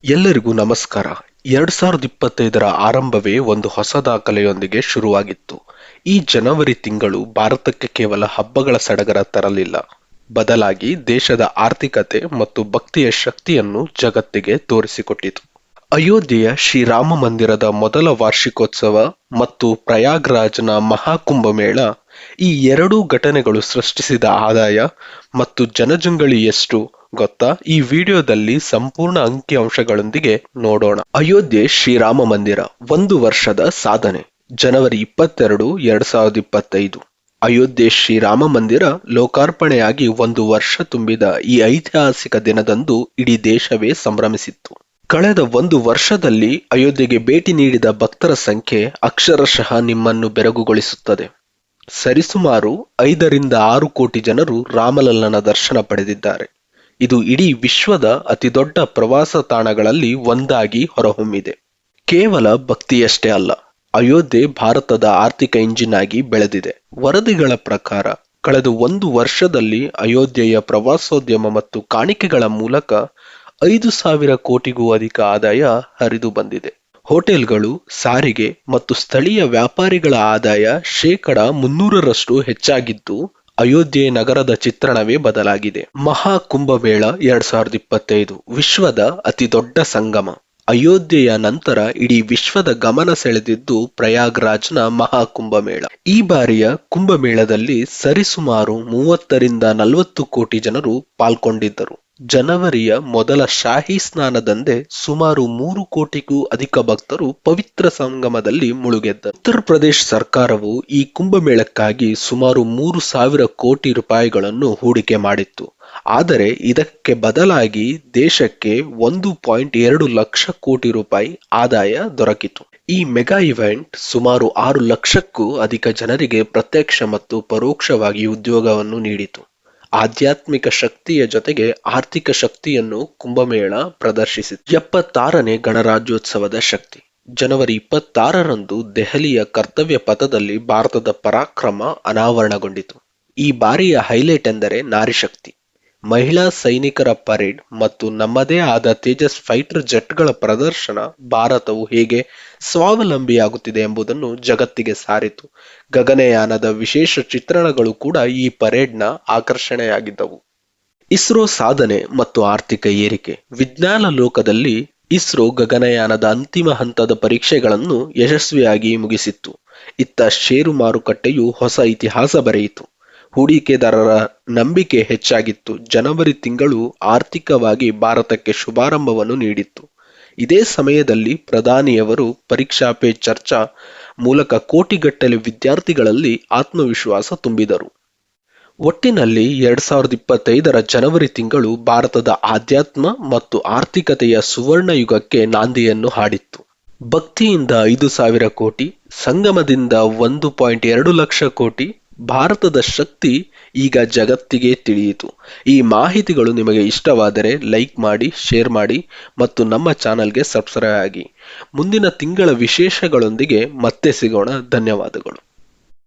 ಎಲ್ಲರಿಗೂ ನಮಸ್ಕಾರ. 2025ರ ಆರಂಭವೇ ಒಂದು ಹೊಸ ದಾಖಲೆಯೊಂದಿಗೆ ಶುರುವಾಗಿತ್ತು. ಈ ಜನವರಿ ತಿಂಗಳು ಭಾರತಕ್ಕೆ ಕೇವಲ ಹಬ್ಬಗಳ ಸಡಗರ ತರಲಿಲ್ಲ, ಬದಲಾಗಿ ದೇಶದ ಆರ್ಥಿಕತೆ ಮತ್ತು ಭಕ್ತಿಯ ಶಕ್ತಿಯನ್ನು ಜಗತ್ತಿಗೆ ತೋರಿಸಿಕೊಟ್ಟಿತು. ಅಯೋಧ್ಯೆಯ ಶ್ರೀರಾಮ ಮಂದಿರದ ಮೊದಲ ವಾರ್ಷಿಕೋತ್ಸವ ಮತ್ತು ಪ್ರಯಾಗ್ರಾಜ್ನ ಮಹಾಕುಂಭಮೇಳ, ಈ ಎರಡೂ ಘಟನೆಗಳು ಸೃಷ್ಟಿಸಿದ ಆದಾಯ ಮತ್ತು ಜನಜಂಗಳಿ ಎಷ್ಟು ಗೊತ್ತಾ? ಈ ವಿಡಿಯೋದಲ್ಲಿ ಸಂಪೂರ್ಣ ಅಂಕಿಅಂಶಗಳೊಂದಿಗೆ ನೋಡೋಣ. ಅಯೋಧ್ಯೆ ಶ್ರೀರಾಮ ಮಂದಿರ 1 ವರ್ಷದ ಸಾಧನೆ. ಜನವರಿ 22, 2025. ಅಯೋಧ್ಯೆ ಶ್ರೀರಾಮ ಮಂದಿರ ಲೋಕಾರ್ಪಣೆಯಾಗಿ 1 ವರ್ಷ ತುಂಬಿದ ಈ ಐತಿಹಾಸಿಕ ದಿನದಂದು ಇಡೀ ದೇಶವೇ ಸಂಭ್ರಮಿಸಿತ್ತು. ಕಳೆದ 1 ವರ್ಷದಲ್ಲಿ ಅಯೋಧ್ಯೆಗೆ ಭೇಟಿ ನೀಡಿದ ಭಕ್ತರ ಸಂಖ್ಯೆ ಅಕ್ಷರಶಃ ನಿಮ್ಮನ್ನು ಬೆರಗುಗೊಳಿಸುತ್ತದೆ. ಸರಿಸುಮಾರು 5 ರಿಂದ 6 ಕೋಟಿ ಜನರು ರಾಮಲಲ್ಲನ ದರ್ಶನ ಪಡೆದಿದ್ದಾರೆ. ಇದು ಇಡೀ ವಿಶ್ವದ ಅತಿದೊಡ್ಡ ಪ್ರವಾಸ ತಾಣಗಳಲ್ಲಿ ಒಂದಾಗಿ ಹೊರಹೊಮ್ಮಿದೆ. ಕೇವಲ ಭಕ್ತಿಯಷ್ಟೇ ಅಲ್ಲ, ಅಯೋಧ್ಯೆ ಭಾರತದ ಆರ್ಥಿಕ ಇಂಜಿನ್ ಆಗಿ ಬೆಳೆದಿದೆ. ವರದಿಗಳ ಪ್ರಕಾರ ಕಳೆದ 1 ವರ್ಷದಲ್ಲಿ ಅಯೋಧ್ಯೆಯ ಪ್ರವಾಸೋದ್ಯಮ ಮತ್ತು ಕಾಣಿಕೆಗಳ ಮೂಲಕ 5,000 ಕೋಟಿಗೂ ಅಧಿಕ ಆದಾಯ ಹರಿದು ಬಂದಿದೆ. ಹೋಟೆಲ್ಗಳು, ಸಾರಿಗೆ ಮತ್ತು ಸ್ಥಳೀಯ ವ್ಯಾಪಾರಿಗಳ ಆದಾಯ 300% ಹೆಚ್ಚಾಗಿದ್ದು, ಅಯೋಧ್ಯೆ ನಗರದ ಚಿತ್ರಣವೇ ಬದಲಾಗಿದೆ. ಮಹಾಕುಂಭಮೇಳ 2025 ವಿಶ್ವದ ಅತಿ ದೊಡ್ಡ ಸಂಗಮ. ಅಯೋಧ್ಯೆಯ ನಂತರ ಇಡೀ ವಿಶ್ವದ ಗಮನ ಸೆಳೆದಿದ್ದು ಪ್ರಯಾಗ್ರಾಜ್ನ ಮಹಾಕುಂಭಮೇಳ. ಈ ಬಾರಿಯ ಕುಂಭಮೇಳದಲ್ಲಿ ಸರಿಸುಮಾರು 30 ರಿಂದ 40 ಕೋಟಿ ಜನರು ಪಾಲ್ಗೊಂಡಿದ್ದರು. ಜನವರಿಯ ಮೊದಲ ಶಾಹಿ ಸ್ನಾನದಂದೇ ಸುಮಾರು 3 ಕೋಟಿಗೂ ಅಧಿಕ ಭಕ್ತರು ಪವಿತ್ರ ಸಂಗಮದಲ್ಲಿ ಮುಳುಗೆದ್ದರು. ಉತ್ತರ ಪ್ರದೇಶ ಸರ್ಕಾರವು ಈ ಕುಂಭಮೇಳಕ್ಕಾಗಿ ಸುಮಾರು 3,000 ಕೋಟಿ ರೂಪಾಯಿಗಳನ್ನು ಹೂಡಿಕೆ ಮಾಡಿತ್ತು. ಆದರೆ ಇದಕ್ಕೆ ಬದಲಾಗಿ ದೇಶಕ್ಕೆ 1.2 ಲಕ್ಷ ಕೋಟಿ ರೂಪಾಯಿ ಆದಾಯ ದೊರಕಿತು. ಈ ಮೆಗಾ ಇವೆಂಟ್ ಸುಮಾರು 6 ಲಕ್ಷಕ್ಕೂ ಅಧಿಕ ಜನರಿಗೆ ಪ್ರತ್ಯಕ್ಷ ಮತ್ತು ಪರೋಕ್ಷವಾಗಿ ಉದ್ಯೋಗವನ್ನು ನೀಡಿತು. ಆಧ್ಯಾತ್ಮಿಕ ಶಕ್ತಿಯ ಜೊತೆಗೆ ಆರ್ಥಿಕ ಶಕ್ತಿಯನ್ನು ಕುಂಭಮೇಳ ಪ್ರದರ್ಶಿಸಿತು. 76ನೇ ಗಣರಾಜ್ಯೋತ್ಸವದ ಶಕ್ತಿ. ಜನವರಿ 26ರಂದು ದೆಹಲಿಯ ಕರ್ತವ್ಯ ಪಥದಲ್ಲಿ ಭಾರತದ ಪರಾಕ್ರಮ ಅನಾವರಣಗೊಂಡಿತು. ಈ ಬಾರಿಯ ಹೈಲೈಟ್ ಎಂದರೆ ನಾರಿಶಕ್ತಿ. ಮಹಿಳಾ ಸೈನಿಕರ ಪರೇಡ್ ಮತ್ತು ನಮ್ಮದೇ ಆದ ತೇಜಸ್ ಫೈಟರ್ ಜೆಟ್ಗಳ ಪ್ರದರ್ಶನ ಭಾರತವು ಹೇಗೆ ಸ್ವಾವಲಂಬಿಯಾಗುತ್ತಿದೆ ಎಂಬುದನ್ನು ಜಗತ್ತಿಗೆ ಸಾರಿತು. ಗಗನಯಾನದ ವಿಶೇಷ ಚಿತ್ರಣಗಳು ಕೂಡ ಈ ಪರೇಡ್ನ ಆಕರ್ಷಣೆಯಾಗಿದ್ದವು. ಇಸ್ರೋ ಸಾಧನೆ ಮತ್ತು ಆರ್ಥಿಕ ಏರಿಕೆ. ವಿಜ್ಞಾನ ಲೋಕದಲ್ಲಿ ಇಸ್ರೋ ಗಗನಯಾನದ ಅಂತಿಮ ಹಂತದ ಪರೀಕ್ಷೆಗಳನ್ನು ಯಶಸ್ವಿಯಾಗಿ ಮುಗಿಸಿತ್ತು. ಇತ್ತ ಷೇರು ಮಾರುಕಟ್ಟೆಯು ಹೊಸ ಇತಿಹಾಸ ಬರೆಯಿತು. ಹೂಡಿಕೆದಾರರ ನಂಬಿಕೆ ಹೆಚ್ಚಾಗಿತ್ತು. ಜನವರಿ ತಿಂಗಳು ಆರ್ಥಿಕವಾಗಿ ಭಾರತಕ್ಕೆ ಶುಭಾರಂಭವನ್ನು ನೀಡಿತ್ತು. ಇದೇ ಸಮಯದಲ್ಲಿ ಪ್ರಧಾನಿಯವರು ಪರೀಕ್ಷಾ ಪೇ ಚರ್ಚಾ ಮೂಲಕ ಕೋಟಿಗಟ್ಟಲೆ ವಿದ್ಯಾರ್ಥಿಗಳಲ್ಲಿ ಆತ್ಮವಿಶ್ವಾಸ ತುಂಬಿದರು. ಒಟ್ಟಿನಲ್ಲಿ 2025ರ ಜನವರಿ ತಿಂಗಳು ಭಾರತದ ಆಧ್ಯಾತ್ಮ ಮತ್ತು ಆರ್ಥಿಕತೆಯ ಸುವರ್ಣ ಯುಗಕ್ಕೆ ನಾಂದಿಯನ್ನು ಹಾಡಿತ್ತು. ಭಕ್ತಿಯಿಂದ 5,000 ಕೋಟಿ, ಸಂಗಮದಿಂದ 1.2 ಲಕ್ಷ ಕೋಟಿ. ಭಾರತದ ಶಕ್ತಿ ಈಗ ಜಗತ್ತಿಗೆ ತಿಳಿಯಿತು. ಈ ಮಾಹಿತಿಗಳು ನಿಮಗೆ ಇಷ್ಟವಾದರೆ ಲೈಕ್ ಮಾಡಿ, ಶೇರ್ ಮಾಡಿ ಮತ್ತು ನಮ್ಮ ಚಾನಲ್ಗೆ ಸಬ್ಸ್ಕ್ರೈಬ್ ಆಗಿ. ಮುಂದಿನ ತಿಂಗಳ ವಿಶೇಷಗಳೊಂದಿಗೆ ಮತ್ತೆ ಸಿಗೋಣ. ಧನ್ಯವಾದಗಳು.